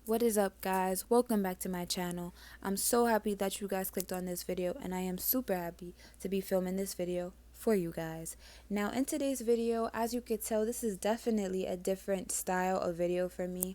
What is up, guys? Welcome back to my channel. I'm so happy that you guys clicked on this video, and I am super happy to be filming this video for you guys. Now, in today's video, as you could tell, this is definitely a different style of video for me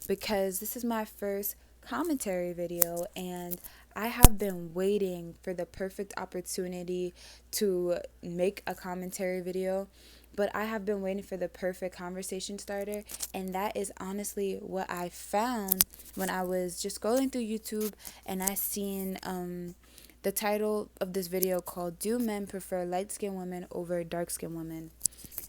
because this is my first commentary video, and I have been waiting for the perfect opportunity to make a commentary video. But I have been waiting for the perfect conversation starter, and that is honestly what I found when I was just scrolling through YouTube and I seen the title of this video called "Do Men Prefer Light-Skinned Women Over Dark-Skinned Women?"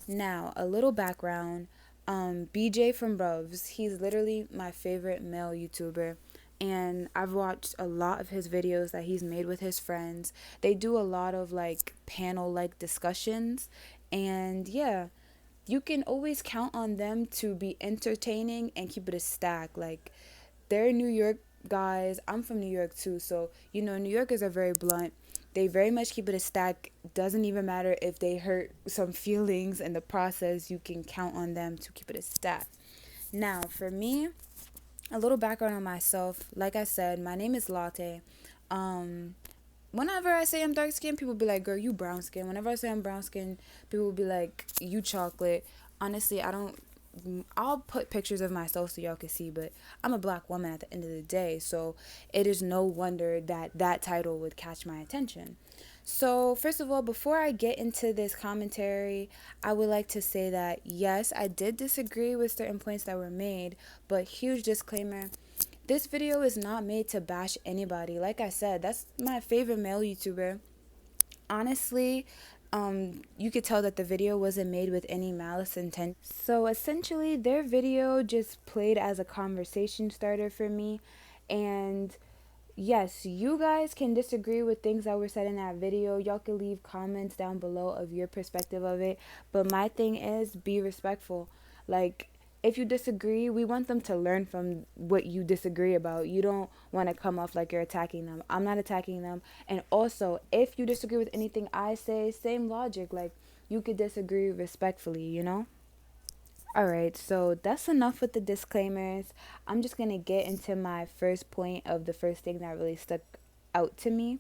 Now, a little background, Bjfrombruvs, he's literally my favorite male YouTuber. And I've watched a lot of his videos that he's made with his friends. They do a lot of like panel-like discussions. And yeah, you can always count on them to be entertaining and keep it a stack. Like, they're New York guys. I'm from New York too. So, you know, New Yorkers are very blunt. They very much keep it a stack. Doesn't even matter if they hurt some feelings in the process. You can count on them to keep it a stack. Now, for me, a little background on myself. Like I said, my name is Latae. Whenever I say I'm dark skinned, people be like, girl, you brown skin. Whenever I say I'm brown skin, people will be like, you chocolate. Honestly, I'll put pictures of myself so y'all can see, but I'm a black woman at the end of the day. So it is no wonder that that title would catch my attention. So first of all, before I get into this commentary, I would like to say that yes, I did disagree with certain points that were made, but huge disclaimer, this video is not made to bash anybody. Like I said, that's my favorite male YouTuber. Honestly, you could tell that the video wasn't made with any malice intent. So essentially, their video just played as a conversation starter for me. And yes, you guys can disagree with things that were said in that video. Y'all can leave comments down below of your perspective of it. But my thing is, be respectful. Like, if you disagree, we want them to learn from what you disagree about. You don't want to come off like you're attacking them. I'm not attacking them. And also, if you disagree with anything I say, same logic. Like, you could disagree respectfully, you know? Alright, so that's enough with the disclaimers. I'm just going to get into my first point of the first thing that really stuck out to me.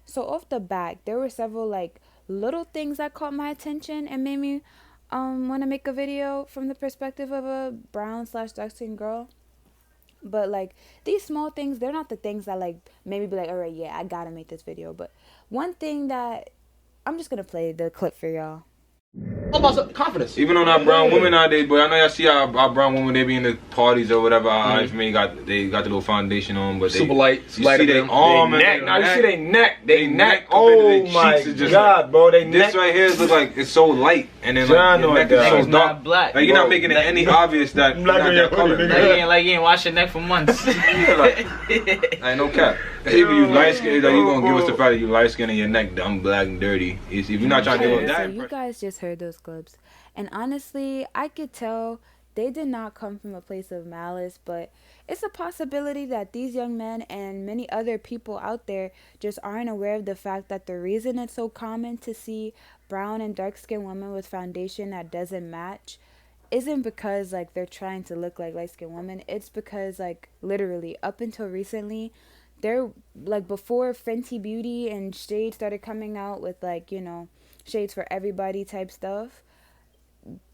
So off the bat, there were several like little things that caught my attention and made me want to make a video from the perspective of a brown/dark skinned girl. But like, these small things, they're not the things that like made me be like, all right, yeah, I gotta make this video. But one thing that I'm just gonna play the clip for y'all. All about confidence. Even on our brown women nowadays, boy, I know y'all see our brown women, they be in the parties or whatever. Our they got the little foundation on, but super light. You see their arm and neck. Now you see their neck. They neck. Oh my God, bro, they neck. This right here look like it's so light, and then like your neck is so dark. Black. Like you're not making it any obvious that you're not that color. Like you ain't washed your neck for months. Like no cap. If you light skinned, like you gonna give us the fact that you light skinned and your neck dumb, black and dirty. If you're not trying to do that. So you guys just heard those clips, and honestly, I could tell they did not come from a place of malice, but it's a possibility that these young men and many other people out there just aren't aware of the fact that the reason it's so common to see brown and dark skinned women with foundation that doesn't match isn't because like they're trying to look like light skinned women. It's because like literally up until recently, they're like before Fenty Beauty and Shade started coming out with like, you know, shades for everybody type stuff,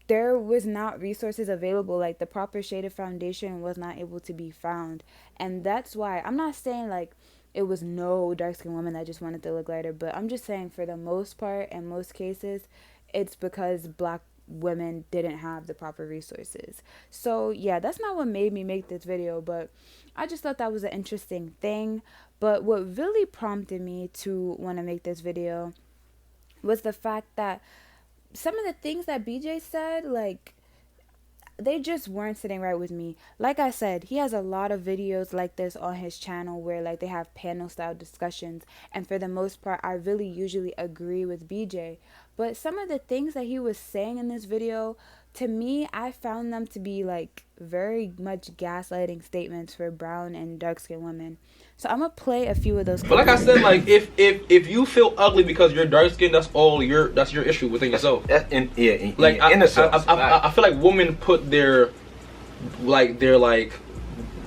there was not resources available. Like the proper shaded foundation was not able to be found. And that's why I'm not saying like it was no dark skinned women that just wanted to look lighter, but I'm just saying for the most part, in most cases, it's because black women didn't have the proper resources. So yeah, that's not what made me make this video, but I just thought that was an interesting thing. But what really prompted me to want to make this video was the fact that some of the things that BJ said, like, they just weren't sitting right with me. Like I said, he has a lot of videos like this on his channel where like they have panel style discussions, and for the most part I really usually agree with BJ. But some of the things that he was saying in this video, to me, I found them to be like very much gaslighting statements for brown and dark skinned women. So I'm gonna play a few of those clips. But like I said, like if you feel ugly because you're dark skinned, that's your issue within yourself. In I feel like women put their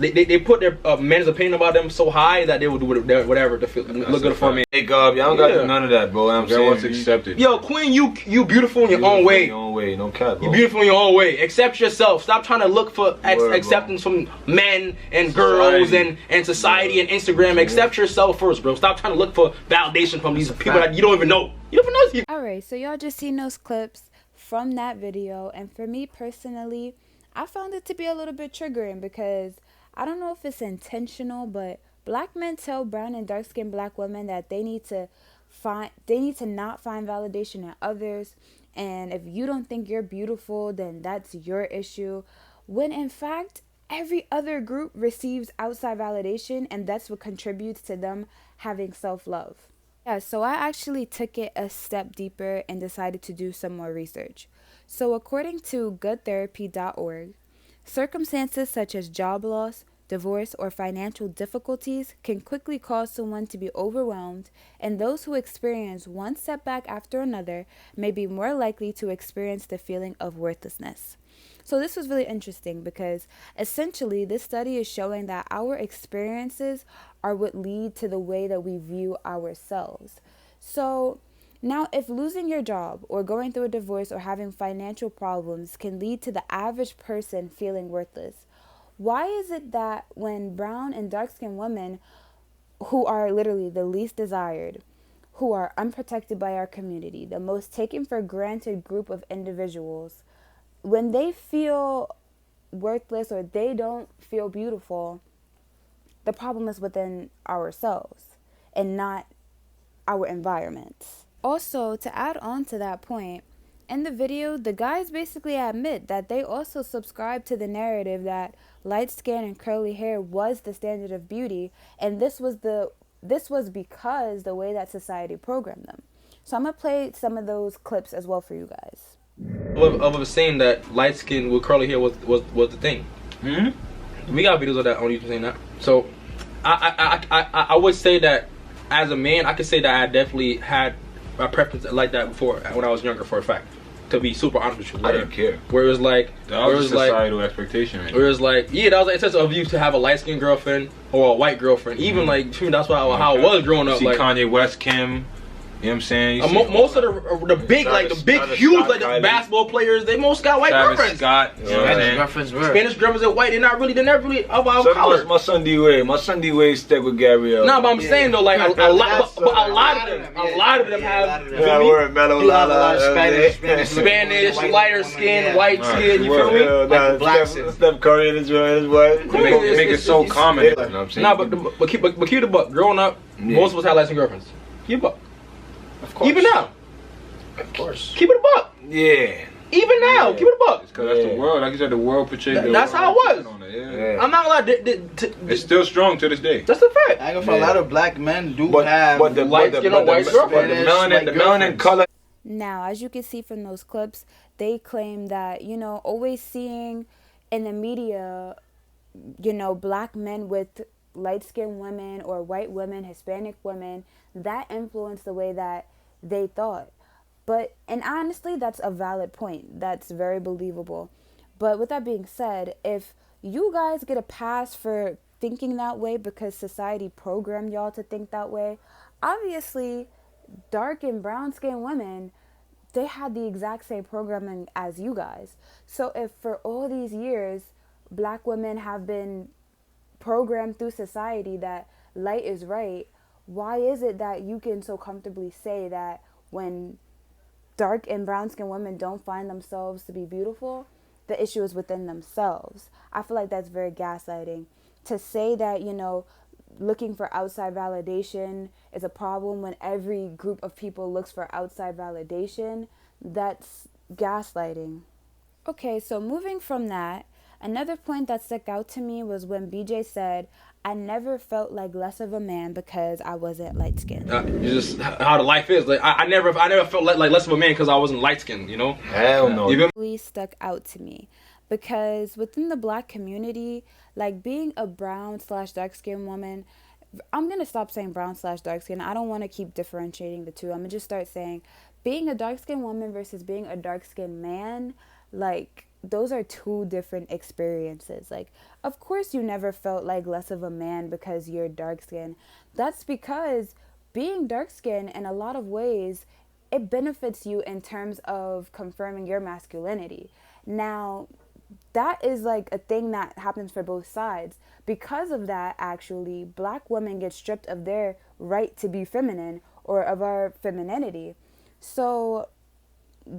they put their men's opinion about them so high that they would do whatever to feel, look good for a man. Hey, y'all don't gotta do none of that, bro. I'm saying what's accepted. Yo, Queen, you beautiful in your own way. Your own way, no cap, bro. You beautiful in your own way. Accept yourself. Stop trying to look for acceptance from men and girls and society and Instagram. Accept yourself first, bro. Stop trying to look for validation from these people that you don't even know. You don't even know. Alright, so y'all just seen those clips from that video, and for me personally, I found it to be a little bit triggering because I don't know if it's intentional, but black men tell brown and dark-skinned black women that they need to not find validation in others, and if you don't think you're beautiful, then that's your issue, when in fact every other group receives outside validation, and that's what contributes to them having self-love. Yeah, so I actually took it a step deeper and decided to do some more research. So according to goodtherapy.org, circumstances such as job loss, divorce, or financial difficulties can quickly cause someone to be overwhelmed, and those who experience one setback after another may be more likely to experience the feeling of worthlessness. So this was really interesting because essentially this study is showing that our experiences are what lead to the way that we view ourselves. So now, if losing your job or going through a divorce or having financial problems can lead to the average person feeling worthless, why is it that when brown and dark-skinned women, who are literally the least desired, who are unprotected by our community, the most taken for granted group of individuals, when they feel worthless or they don't feel beautiful, the problem is within ourselves and not our environments? Also, to add on to that point, in the video, the guys basically admit that they also subscribe to the narrative that light skin and curly hair was the standard of beauty, and this was because the way that society programmed them. So I'm gonna play some of those clips as well for you guys. Of saying that light skin with curly hair was the thing. We got videos of that on YouTube saying that. So I would say that as a man, I could say that I definitely had a preference like that before when I was younger, for a fact. To be super honest with you, I didn't care. Where it was like, that was a societal expectation. Right? Where it was like, yeah, that was like a sense of you to have a light skinned girlfriend or a white girlfriend. Even like, to me, that's how I was growing up. See like Kanye West, Kim. You know what I'm saying? Most of the big, like the big, huge, like the basketball players, they most got white girlfriends. Scott, you know what I'm saying? Spanish girlfriends are white. They're not really of our color. My son D-Wade stuck with Gabrielle. No, but I'm saying though, like a lot of them have. Spanish, lighter skin, white skin. You feel me? Steph Curry and his wife. Make it so common. You know what I'm saying? Nah, but keep the buck. Growing up, most of us had light skin girlfriends. Keep it buck. Of course. Even now. Of course. Keep it a buck. Yeah. Even now, keep it a buck. Because that's the world. Like you said, the world portrayed. That's how it was. I'm not gonna lie. It's still strong to this day. That's the fact. I know for a lot of black men do have the light skin or white girlfriend. The melanin color. Now, as you can see from those clips, they claim that, you know, always seeing in the media, you know, black men with light-skinned women or white women, Hispanic women, that influenced the way that they thought. And honestly, that's a valid point. That's very believable. But with that being said, if you guys get a pass for thinking that way because society programmed y'all to think that way, obviously dark and brown skinned women, they had the exact same programming as you guys. So if for all these years black women have been programmed through society that light is right, why is it that you can so comfortably say that when dark and brown skinned women don't find themselves to be beautiful, the issue is within themselves? I feel like that's very gaslighting. To say that, you know, looking for outside validation is a problem when every group of people looks for outside validation, that's gaslighting. Okay, so moving from that, another point that stuck out to me was when BJ said, I never felt like less of a man because I wasn't light skinned. Just how the life is. Like I never felt like less of a man because I wasn't light skinned, you know? Hell no. It really stuck out to me because within the black community, like being a brown/dark skinned woman, I'm going to stop saying brown/dark skin. I don't want to keep differentiating the two. I'm going to just start saying being a dark skinned woman versus being a dark skinned man, like those are two different experiences. Like, of course you never felt like less of a man because you're dark skinned. That's because being dark skinned in a lot of ways, it benefits you in terms of confirming your masculinity. Now, that is like a thing that happens for both sides. Because of that, actually, black women get stripped of their right to be feminine or of our femininity. So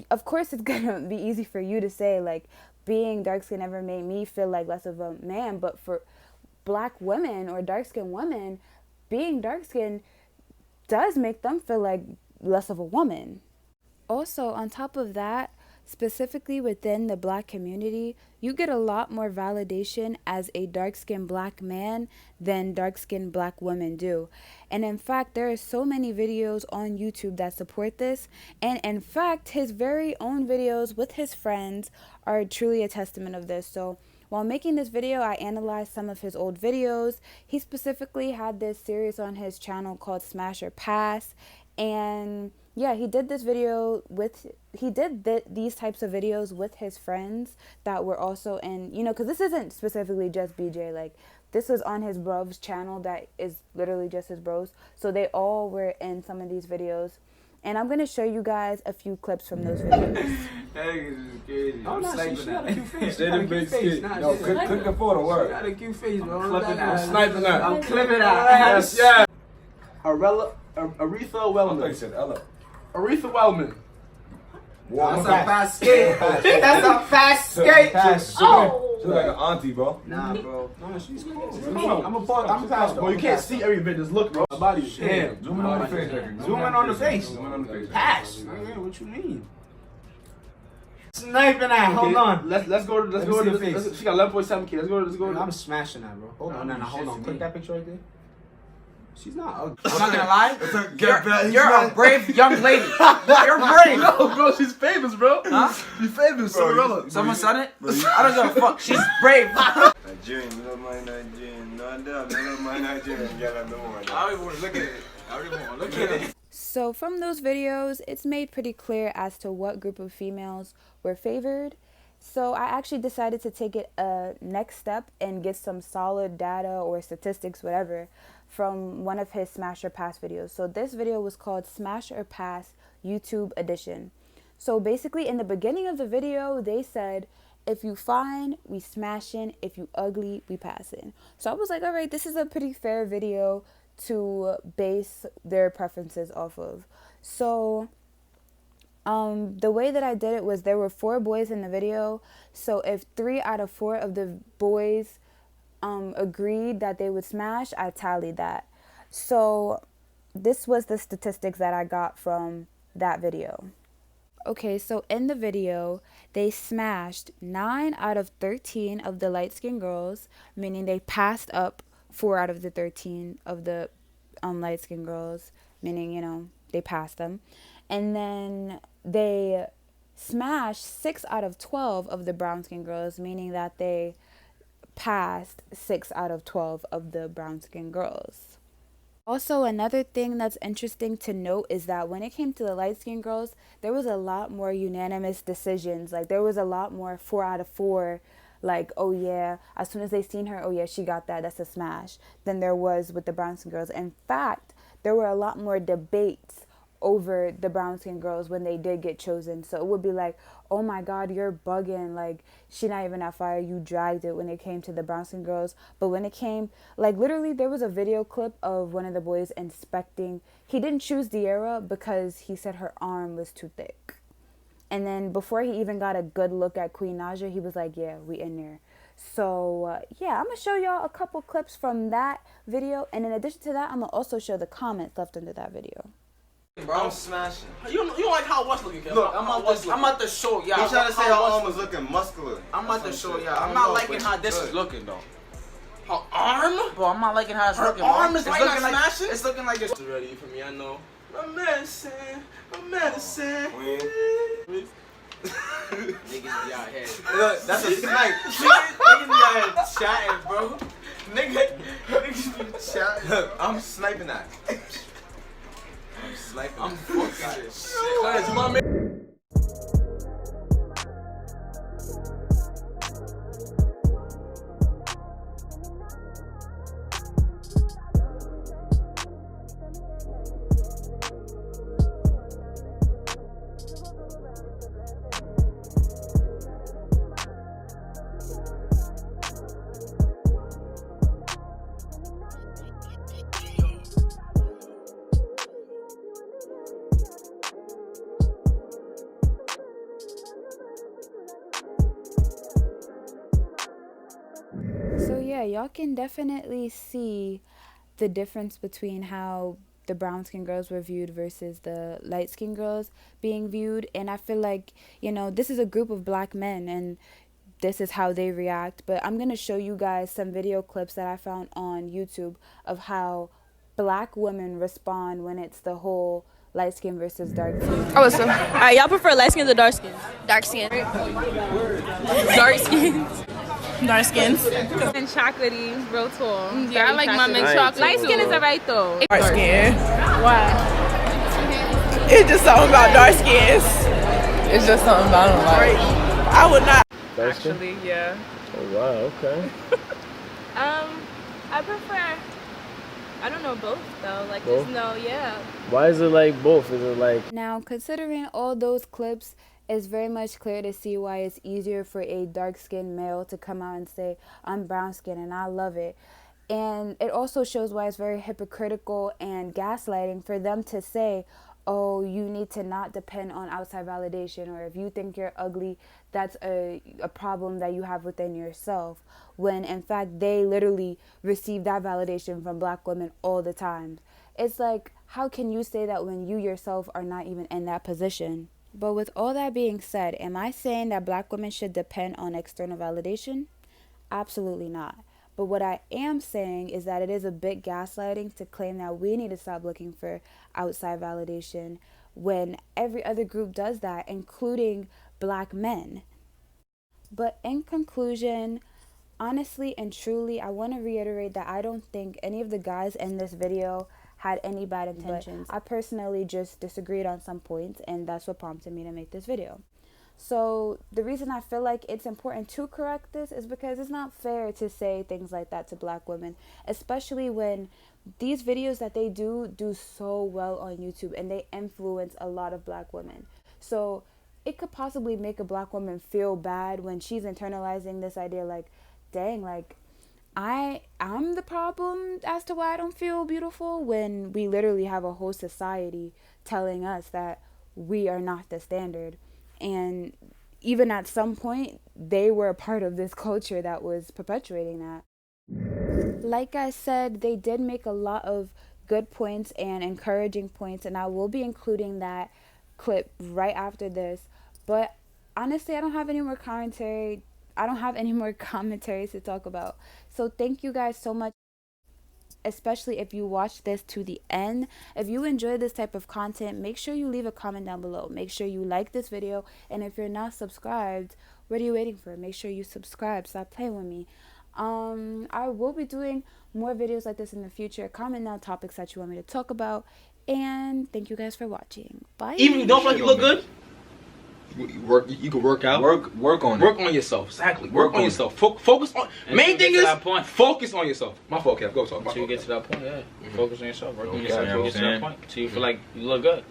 of course it's gonna be easy for you to say like being dark skinned never made me feel like less of a man, but for black women or dark skinned women, being dark skinned does make them feel like less of a woman. Also, on top of that, specifically within the black community, you get a lot more validation as a dark-skinned black man than dark-skinned black women do. And in fact, there are so many videos on YouTube that support this. And in fact, his very own videos with his friends are truly a testament of this. So while making this video, I analyzed some of his old videos. He specifically had this series on his channel called Smash or Pass. And yeah, he did this video with, these types of videos with his friends that were also in, you know, because this isn't specifically just BJ, like this was on his Bruvs channel that is literally just his bros. So they all were in some of these videos. And I'm going to show you guys a few clips from those videos. That is crazy. Oh, no, she got a cute face. She got a cute face. No, click the photo, word. She got a cute face, bro. I'm clipping that. Sniping that. I'm clipping that. Yes, yeah. Aretha Wellman. I said Ella. Aretha Wellman. Wow. That's a fast skate. That's a fast skate. Oh. She look like an auntie, bro. Nah, bro. No, she's cool. I'm past. Bro, you can't see every bit. Just look, bro. My body is damn. Zoom in on the face. Zoom in on the face. Zoom in on the face. Pass. What you mean? Sniping that. Hold on. Let's go to the face. She got 11.7K. Let's go. I'm smashing that, bro. Hold on. Hold on. Click that picture right there. She's not ugly. I'm not gonna lie. You're a brave young lady. You're brave. No, bro, she's famous, bro. Huh? She's famous, Cinderella. Someone said it? I don't give a fuck. She's brave. Nigerian, you love my Nigerian. No, I love my Nigerian. Yeah, I know. I don't even want to look at it. I don't even want to look at it. So from those videos, it's made pretty clear as to what group of females were favored. So I actually decided to take it a next step and get some solid data or statistics, whatever, from one of his Smash or Pass videos. So this video was called Smash or Pass YouTube Edition. So basically in the beginning of the video, they said, if you fine, we smashing. If you ugly, we passing. So I was like, all right, this is a pretty fair video to base their preferences off of. So the way that I did it was there were 4 boys in the video. So if 3 out of 4 of the boys agreed that they would smash, I tallied that. So this was the statistics that I got from that video. Okay, so in the video, they smashed 9 out of 13 of the light-skinned girls, meaning they passed up 4 out of the 13 of the light-skinned girls, meaning, you know, they passed them. And then they smashed 6 out of 12 of the brown-skinned girls, meaning that they passed 6 out of 12 of the brown-skinned girls. Also, another thing that's interesting to note is that when it came to the light-skinned girls, there was a lot more unanimous decisions. Like, there was a lot more 4 out of 4, like, oh yeah, as soon as they seen her, oh yeah, she got that, that's a smash, than there was with the brown-skinned girls. In fact, there were a lot more debates over the brown-skinned girls when they did get chosen. So it would be like, oh my god, you're bugging, like, she not even that fire, you dragged it when it came to the brown-skinned girls. But when it came, like, literally there was a video clip of one of the boys inspecting, he didn't choose De'Ara because he said her arm was too thick. And then before he even got a good look at Queen Naja, he was like, yeah, we in there. So yeah, I'm gonna show y'all a couple clips from that video, and in addition to that, I'm gonna also show the comments left under that video. Bro, I'm smashing. You don't like how I was looking, Kev. Look, I'm about to show y'all. He's trying to say her arm was looking muscular. I'm about to show y'all. I'm not liking how this is looking though. Her arm? Bro, I'm not liking how it's looking. Her arm is it's like looking not smashing? It's looking like this. Ready for me, I know. My medicine. Niggas be out here. Look, that's a snipe. Niggas be out here chatting, bro. Niggas be chatting. Look, I'm sniping that. I'm fucking this shit. My man. yeah, y'all can definitely see the difference between how the brown skin girls were viewed versus the light skin girls being viewed. And I feel like, you know, this is a group of black men and this is how they react. But I'm going to show you guys some video clips that I found on YouTube of how black women respond when it's the whole light skin versus dark skin. Oh, so, alright, y'all prefer light skins or dark skins? Dark skin. Dark skins. Dark skins. And chocolatey, real tall. Yeah, I like my men chocolate. Light skin is alright though. Dark skin. Why? It's just something about dark skins. It's just something about them. Like, I would not. Actually, yeah. Oh wow, okay. I prefer. I don't know both though. Like Both? there's no, yeah. Why is it like both? Is it like Now, considering all those clips, it's very much clear to see why it's easier for a dark-skinned male to come out and say, I'm brown-skinned and I love it. And it also shows why it's very hypocritical and gaslighting for them to say, oh, you need to not depend on outside validation, or if you think you're ugly, that's a problem that you have within yourself, when in fact they literally receive that validation from black women all the time. It's like, how can you say that when you yourself are not even in that position? But with all that being said, am I saying that black women should depend on external validation? Absolutely not. But what I am saying is that it is a bit gaslighting to claim that we need to stop looking for outside validation when every other group does that, including black men. But in conclusion, honestly and truly, I want to reiterate that I don't think any of the guys in this video had any bad intentions. I personally just disagreed on some points, and that's what prompted me to make this video. So the reason I feel like it's important to correct this is because it's not fair to say things like that to black women, especially when these videos that they do so well on YouTube and they influence a lot of black women. So it could possibly make a black woman feel bad when she's internalizing this idea like, dang, like I'm the problem as to why I don't feel beautiful, when we literally have a whole society telling us that we are not the standard. And even at some point, they were a part of this culture that was perpetuating that. Like I said, they did make a lot of good points and encouraging points, and I will be including that clip right after this. But honestly, I don't have any more commentary. I don't have any more commentaries to talk about. So thank you guys so much, especially if you watch this to the end. If you enjoy this type of content, make sure you leave a comment down below. Make sure you like this video, and if you're not subscribed, what are you waiting for? Make sure you subscribe. Stop playing with me. I will be doing more videos like this in the future. Comment down topics that you want me to talk about, and thank you guys for watching. Bye. Even if you don't feel like you look good, you can work out. Work on it. Work on yourself. Exactly. Work on yourself. Focus on. Main thing is focus on yourself. My fault, Kev. Go talk. until you get to that point? Yeah, focus on yourself. Work on Okay, yourself you know until you what get to I'm that saying? point. Till you feel like you look good.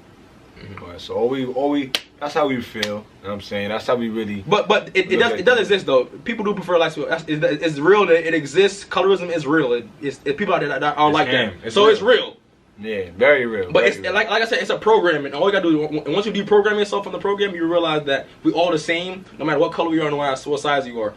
Alright, so all we that's how we feel. You know what I'm saying? That's how we really. But it does exist though. People do prefer light skin. It's real. It exists. Colorism is real. It's people out there that are like that. It's real. Yeah, very real. But very it's real. like I said, it's a program, and all you gotta do is once you deprogram yourself from the program, you realize that we all the same, no matter what color you are and what size you are.